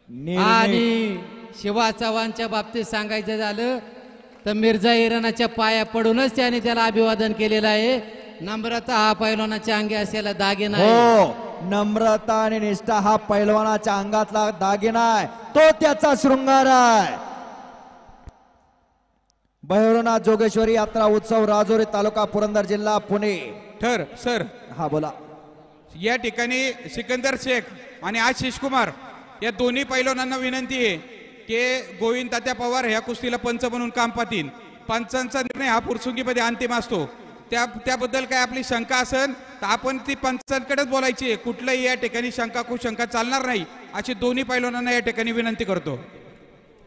आणि शिवा चव्हाणच्या बाबतीत सांगायचं झालं तर मिर्झा इराणाच्या पाया पडूनच त्याने त्याला अभिवादन केलेलं आहे. नम्रता हा पैलवानाच्या अंगी असलेला दागिना आहे. हो, नम्रता आणि निष्ठा हा पैलवानाच्या अंगातला दागिना आहे, तो त्याचा शृंगार आहे. भैरवनाथ जोगेश्वरी यात्रा उत्सव राजुरी तालुका पुरंदर जिल्हा पुणे. ठर सर, हा बोला. या ठिकाणी सिकंदर शेख आणि आशिष कुमार या दोन्ही पैलवानांना विनंती आहे की गोविंद तात्या पवार ह्या कुस्तीला पंच म्हणून काम पाहतील. पंचांचा निर्णय हा पुरसुंगीमध्ये अंतिम असतो. त्याबद्दल काय आपली शंका असेल तर आपण ती पंचांकडेच बोलायची. कुठलाही या ठिकाणी शंका कुशंका चालणार नाही अशी दोन्ही पैलवानांना या ठिकाणी विनंती करतो.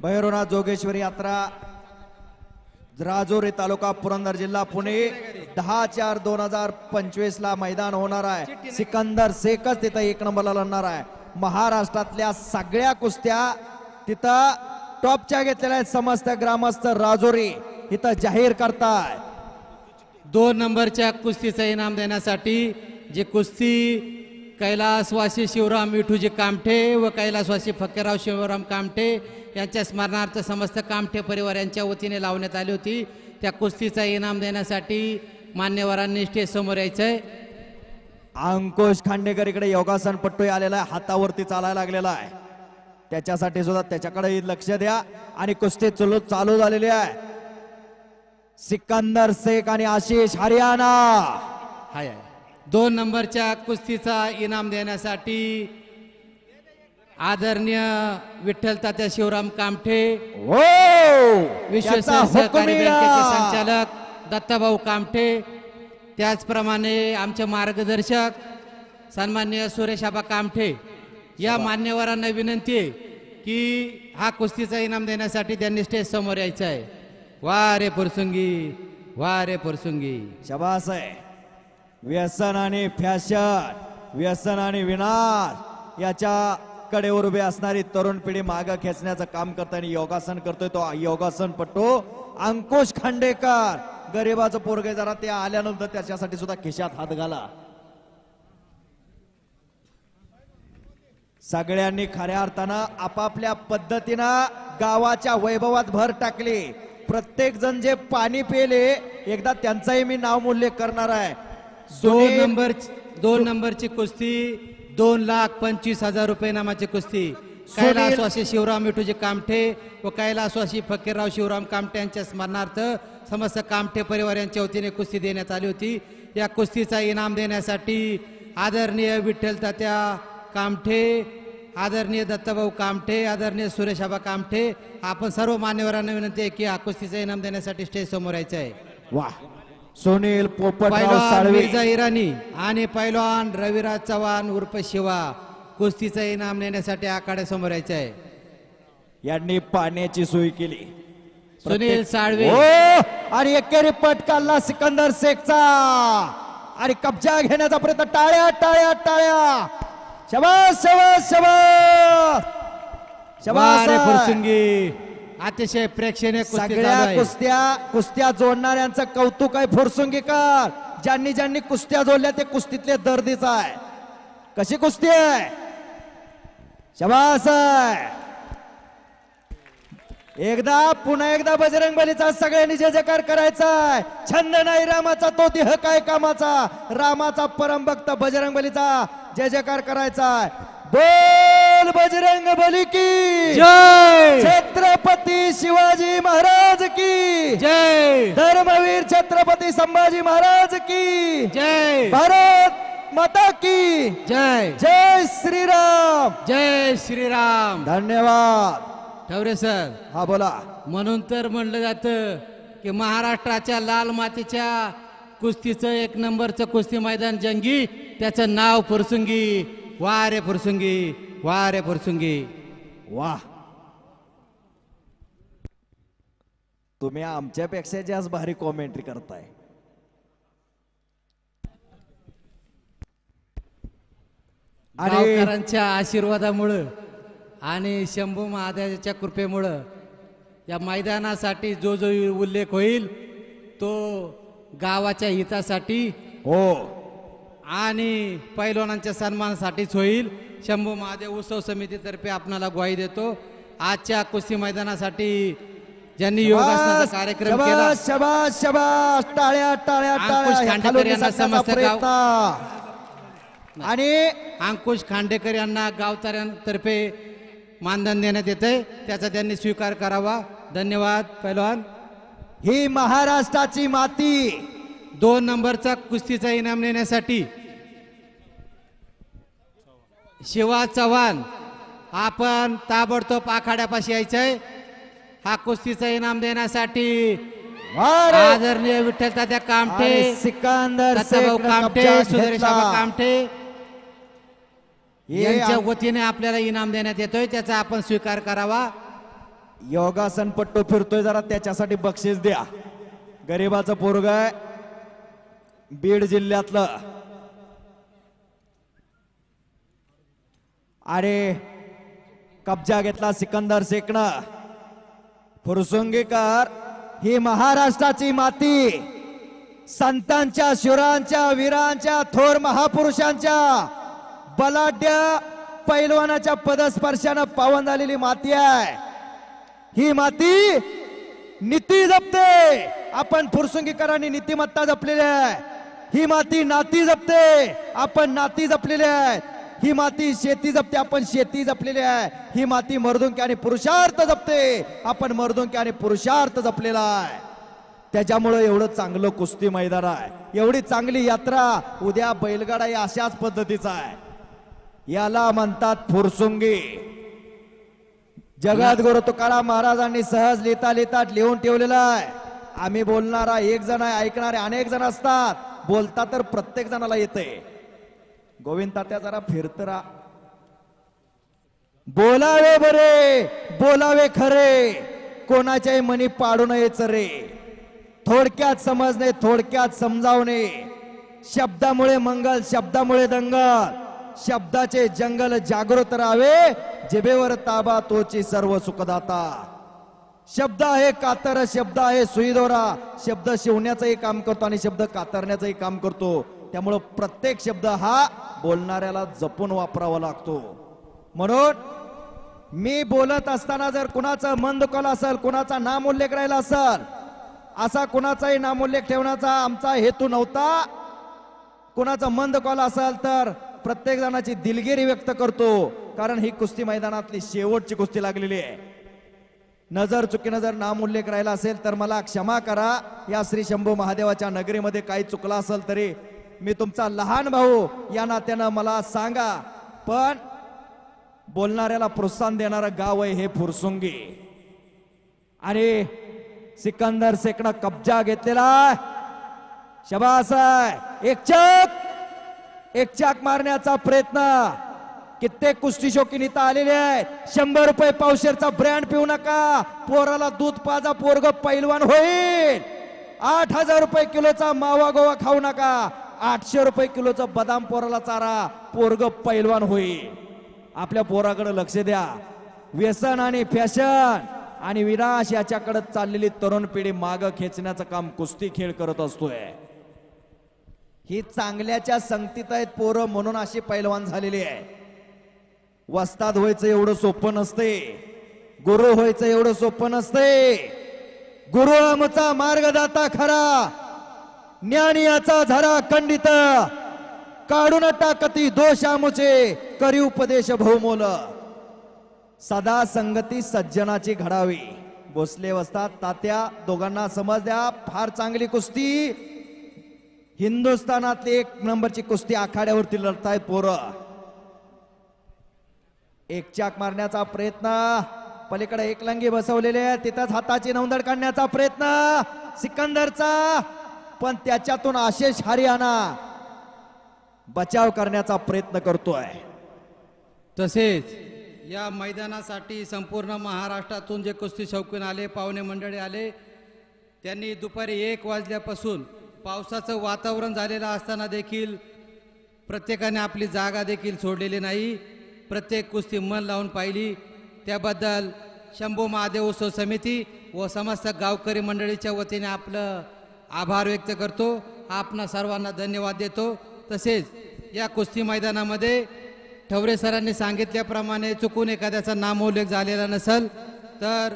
भैरवनाथ जोगेश्वरी यात्रा राजुरी तालुका पुरंदर जिल्हा पुणे 10/4/2025 ला मैदान होणार आहे. सिकंदर शेखच तिथं 1 नंबरला लढणार आहे. महाराष्ट्रातल्या सगळ्या कुस्त्या तिथं टॉपच्या घेतलेल्या आहेत. समस्त ग्रामस्थ राजुरी इथं जाहीर करताय. 2 नंबरच्या कुस्तीचं इनाम देण्यासाठी जे कुस्ती कैलासवासी शिवराम विठूजी कामठे व कैलासवासी फकीरराव शिवराम कामठे यांच्या स्मरणार्थ समस्त कामठे परिवार यांच्या वतीने लावण्यात आली होती. त्या कुस्तीचा इनाम देण्यासाठी मान्यवरांनी स्टेज समोर यायचंय. अंकुश खांडेकर इकडे योगासन पट्टू आलेला आहे, हातावरती चालायला लागलेला आहे. त्याच्यासाठी सुद्धा त्याच्याकडे लक्ष द्या. आणि कुस्ती चालू झालेली आहे. सिकंदर शेख आणि आशिष हरियाणा. हाय 2 नंबरच्या कुस्तीचा इनाम देण्यासाठी आदरणीय विठ्ठल तात्या शिवराम कामठे विश्व सहकारी बँकेचे संचालक दत्ताभाऊ कामठे, त्याचप्रमाणे आमचे मार्गदर्शक सन्माननीय सुरेशाबा कामठे या मान्यवरांना विनंती आहे की हा कुस्तीचा इनाम देण्यासाठी त्यांनी स्टेज समोर यायचं आहे. वा रे पुरसुंगी, वा रे पुरसुंगी. शाबास आहे. व्यसन आणि फॅशन, व्यसन आणि विनाश याच्या कडे उभे असणारी तरुण पिढी मागे खेचण्याचं काम करताना योगासन करतोय तो योगासन पट्टू अंकुश खांडेकर. गरीबाचं पोरगे जरा ते आल्यानंतर त्याच्यासाठी सुद्धा खिशात हात घाला. सगळ्यांनी खऱ्या अर्थानं आपापल्या पद्धतीनं गावाच्या वैभवात भर टाकली. प्रत्येक जण जे पाणी पेले एकदा त्यांचाही मी नावमूल्य करणार आहे. 2 नंबरची कुस्ती 2,25,000 रुपये नामाची कुस्ती कैलासवासी शिवराम विठूजी कामठे व कैलासवासी फकीरराव शिवराम कामठे यांच्या स्मरणार्थ समस्त कामठे परिवार यांच्या वतीने कुस्ती देण्यात आली होती. या कुस्तीचा इनाम देण्यासाठी आदरणीय विठ्ठल तात्या कामठे, आदरणीय दत्ताभाऊ कामठे, आदरणीय सुरेशाबा कामठे आपण सर्व मान्यवरांना विनंती आहे की हा कुस्तीचा इनाम देण्यासाठी स्टेज समोर यायचं आहे. वाह. सुनील पोपटराव पैलवान मिर्झा इराणी आणि पैलवान रविराज चव्हाण उर्फ शिवा कुस्तीचं इनाम नेण्यासाठी आखाड्यासमोर यायचं आहे. यांनी पाण्याची सोय केली. सुनील साळवे आणि एकेरी पट काढला सिकंदर शेखचा आणि कब्जा घेण्याचा प्रयत्न. टाळ्या टाळ्या टाळ्या. शाबास शाबास शाबास शाबास. फुरसुंगी अतिशय प्रेक्षणीय सगळ्या कुस्त्या जोडणाऱ्यांचं कौतुक आहे. फुरसुंगीकर ज्यांनी ज्यांनी कुस्त्या जोडल्या ते कुस्तीतले दर्दीच आहे. कशी कुस्ती आहे. शाबास आहे. पुन्हा एकदा बजरंग बलीचा सगळ्यांनी जय जयकार करायचा आहे. छंद नाही रामाचा तो देह काय कामाचा. रामाचा परम भक्त बजरंग बलीचा जय जयकार करायचा आहे. बोल बजरंग बली की जय. छत्रपती शिवाजी महाराज की जय. धर्मवीर छत्रपती संभाजी महाराज की जय. भारत माता की जय. जय श्रीराम. जय श्रीराम. धन्यवाद. ठवरे सर. हा बोला. म्हणून तर म्हणलं जातं की महाराष्ट्राच्या लाल मातीच्या कुस्तीचं 1 नंबरचं कुस्ती मैदान जंगी, त्याचं नाव फुरसुंगी. वा रे फुरसुंगी, वा रे फुरसुंगी. वाह. तुम्ही आमच्यापेक्षा जास्त भारी कॉमेंट्री करताय. गावकऱ्यांच्या आशीर्वादामुळं आणि शंभू महादेवाच्या कृपेमुळं या मैदानासाठी जो जो उल्लेख होईल तो गावाच्या हितासाठी हो. आणि पैलवानांच्या सन्मानासाठीच होईल. शंभू महादेव उत्सव समितीतर्फे आपणाला ग्वाही देतो. आजच्या कुस्ती मैदानासाठी ज्यांनी योगासनाचा कार्यक्रम केला, शबाश शबाश शबाश, टाळ्या टाळ्या अंकुश टाळ्या. खांडेकर खालून यांना निसटण्याचा समस्त गाव- प्रयत्न. आणि अंकुश खांडेकर यांना गावताऱ्यांतर्फे मानधन देण्यात येते, त्याचा त्यांनी स्वीकार करावा. धन्यवाद पैलवान. ही महाराष्ट्राची माती. 2 नंबरचा कुस्तीचा इनाम नेण्यासाठी शिवा चव्हाण, आपण ताबडतोब आखाड्यापाशी यायचंय. हा कुस्तीचा इनाम देण्यासाठी वारे. आदरणीय विठ्ठल तात्या कामठे, आणि सिकंदर दत्ताभाऊ शेखनं कामठे, कब्जा सुरेश घेतला. कामठे हे यांच्या वतीने आपल्याला इनाम देण्यात येतोय, त्याचा आपण स्वीकार करावा. योगासनपट्टू फिरतोय, जरा त्याच्यासाठी बक्षीस द्या. गरीबाचं पोरग आहे, बीड जिल्ह्यातलं. आणि कब्जा घेतला सिकंदर शेखनं. फुरसुंगीकर, ही महाराष्ट्राची माती. संतांच्या, शुरांच्या, वीरांच्या, थोर महापुरुषांच्या बलाढ्य पैलवानाच्या पदस्पर्शानं पावन झालेली माती आहे. ही माती नीती जपते. आपण फुरसुंगीकरांनी नीतिमत्ता जपलेली आहे. ही माती नाती जपते, आपण नाती जपलेली आहे. ही माती शेती जपते, आपण शेती जपलेली आहे. ही माती मर्दुंकी आणि पुरुषार्थ जपते, आपण मर्दुंकी आणि पुरुषार्थ जपलेला आहे. त्याच्यामुळे एवढं चांगलं कुस्ती मैदान आहे, एवढी चांगली यात्रा. उद्या बैलगाडा या अशाच पद्धतीचा आहे. याला म्हणतात फुरसुंगी. जगद्गुरु तुकाराम महाराजांनी सहज लिहिता लिहिता लिहून ठेवलेलं आहे. आम्ही बोलणारा एक जण आहे, ऐकणारे अनेक जण असतात. बोलता तर प्रत्येक जणाला येते. गोविंद तात्या जरा फिरतरा. बोलावे बरे, बोलावे खरे, कोणाच्याही मनी पाडू नयेच रे. थोडक्यात समजणे, थोडक्यात समजावणे. शब्दामुळे मंगल, शब्दामुळे दंगल. शब्दाचे जंगल जागृत राहावे, जिभेवर ताबा तोची सर्व सुखदाता. शब्द आहे कातर, शब्द आहे सुईदोरा. शब्द शिवण्याचंही काम करतो आणि शब्द कातरण्याचंही काम करतो. त्यामुळं प्रत्येक शब्द हा बोलणाऱ्याला जपून वापरावा लागतो. म्हणून मी बोलत असताना जर कुणाचं मन दुखावलं असेल, कुणाचा नामोल्लेख राहिला असेल, असा कुणाचाही नामोल्लेख ठेवण्याचा आमचा हेतू नव्हता. कुणाचं मन दुखावलं असेल तर प्रत्येक जणाची दिलगिरी व्यक्त करतो, कारण ही कुस्ती मैदानातली शेवटची कुस्ती लागलेली आहे. नजर चुकीनं जर नामोल्लेख राहिला असेल तर मला क्षमा करा. या श्री शंभू महादेवाच्या नगरीमध्ये काही चुकला असेल तरी मी तुमचा लहान भाऊ या नात्यानं मला सांगा. पण बोलणाऱ्याला प्रोत्साहन देणारं गाव आहे हे फुरसुंगी. आणि सिकंदर शेखनं कब्जा घेतलेला. शबास आहे. एक चाक मारण्याचा प्रयत्न. कित्येक कुस्ती शौकीन इथं आलेले आहेत. 100 रुपये पावशेरचा ब्रँड पिऊ नका. पोराला दूध पाजा, पोरग पैलवान होईल. 8000 रुपये किलोचा मावा गोवा खाऊ नका. 800 रुपये किलोचा बदाम पोराला चारा, पोरग पैलवान होईल. आपल्या पोराकडे लक्ष द्या. व्यसन आणि फॅशन आणि विनाश याच्याकडे चाललेली तरुण पिढी माग खेचण्याचं काम कुस्ती खेळ करत असतोय. ही चांगल्याच्या संगतीत आहेत पोरं, म्हणून अशी पैलवान झालेली आहे. वस्ताद व्हायचं एवढं सोपं नसते, गुरु व्हायचं एवढं सोपं नसते. गुरु आमचा मार्गदाता खरा, ज्ञानियाचा झरा खंडित, काढून टाकती दोष आमुचे, करी उपदेश बहुमोल. सदा संगती सज्जनाची घडावी. भोसले वस्ताद तात्या दोघांना समज द्या. फार चांगली कुस्ती. हिंदुस्थानातली 1 नंबरची कुस्ती आखाड्यावरती लढतायत पोरं. एक चाक मारण्याचा प्रयत्न. पलीकडे एकलंगी बसवलेले आहे, तिथंच हाताची नौंदड काढण्याचा प्रयत्न सिकंदरचा. पण त्याच्यातून आशिष हरियाणा बचाव करण्याचा प्रयत्न करतोय. तसेच या मैदानासाठी संपूर्ण महाराष्ट्रातून जे कुस्ती शौकीन आले, पाहुणे मंडळी आले, त्यांनी दुपारी 1 वाजल्यापासून पावसाचं वातावरण झालेलं असताना देखील प्रत्येकाने आपली जागा देखील सोडलेली नाही. प्रत्येक कुस्ती मन लावून पाहिली. त्याबद्दल शंभू महादेव उत्सव समिती व समस्त गावकरी मंडळीच्या वतीने आपलं आभार व्यक्त करतो. आपणा सर्वांना धन्यवाद देतो. तसेच या कुस्ती मैदानामध्ये ठवरे सरांनी सांगितल्याप्रमाणे चुकून एखाद्याचा नामोल्लेख झालेला नसेल तर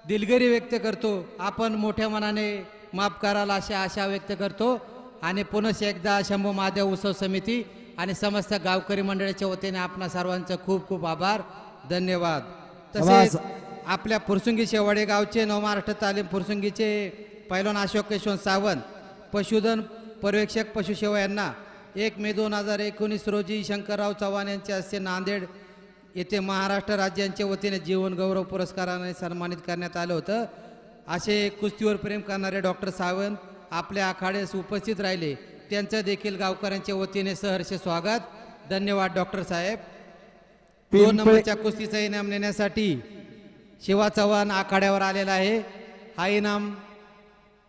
दिलगिरी व्यक्त करतो, आपण मोठ्या मनाने माफ कराल अशी आशा व्यक्त करतो आणि पुनश्च एकदा शंभू महादेव उत्सव समिती आणि समस्त गावकरी मंडळाच्या वतीने आपणा सर्वांचं खूप खूप आभार, धन्यवाद. तसेच आपल्या फुरसुंगी शेवाडे गावचे नवमहाराष्ट्र तालीम फुरसुंगीचे पैलवान अशोक यशवंत सावंत, पशुधन पर्यवेक्षक पशुसेवा यांना 1 मे 2019 रोजी शंकरराव चव्हाण यांच्या हस्ते नांदेड येथे महाराष्ट्र राज्यांच्या वतीने जीवन गौरव पुरस्काराने सन्मानित करण्यात आलं होतं. असे कुस्तीवर प्रेम करणारे डॉक्टर सावंत आपल्या आखाड्यास उपस्थित राहिले, त्यांचं देखील गावकऱ्यांच्या वतीने सहर्ष स्वागत. धन्यवाद डॉक्टर साहेब. 2 नंबरच्या कुस्तीचा इनाम नेण्यासाठी शिवा चव्हाण आखाड्यावर आलेला आहे. हा इनाम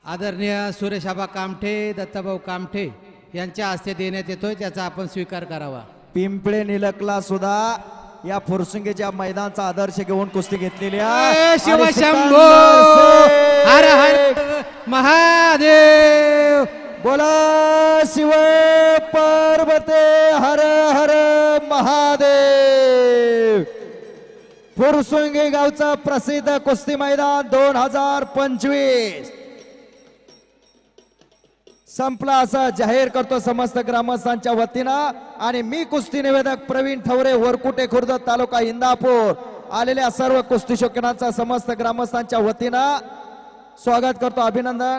आदरणीय सुरेशाबा कामठे, दत्ताभाऊ कामठे यांच्या हस्ते देण्यात येतोय, त्याचा आपण स्वीकार करावा. पिंपळे निलकला सुद्धा या फुरसुंगीच्या मैदानाचा आदर्श घेऊन कुस्ती घेतलेली जय शिव आणि शंभो, सिकंदर हर हर महादेव. बोला शिव पार्वते हर हर महादेव. फुरसुंगी गावचं प्रसिद्ध कुस्ती मैदान 2025 संपला असं जाहीर करतो समस्त ग्रामस्थांच्या वतीनं. आणि मी कुस्ती निवेदक प्रवीण ठवरे, वरकुटे खुर्द, तालुका इंदापूर, आलेल्या सर्व कुस्ती शौकीनांचा समस्त ग्रामस्थांच्या वतीनं स्वागत करतो, अभिनंदन.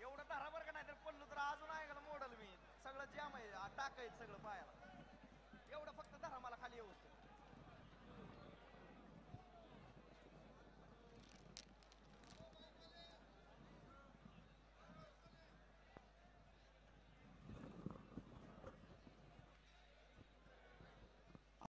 एवढं बरोबर का नाही तर पडलो तर अजून आहे का मोडल मी सगळं जाम आहे, टाकायचं सगळं पाया.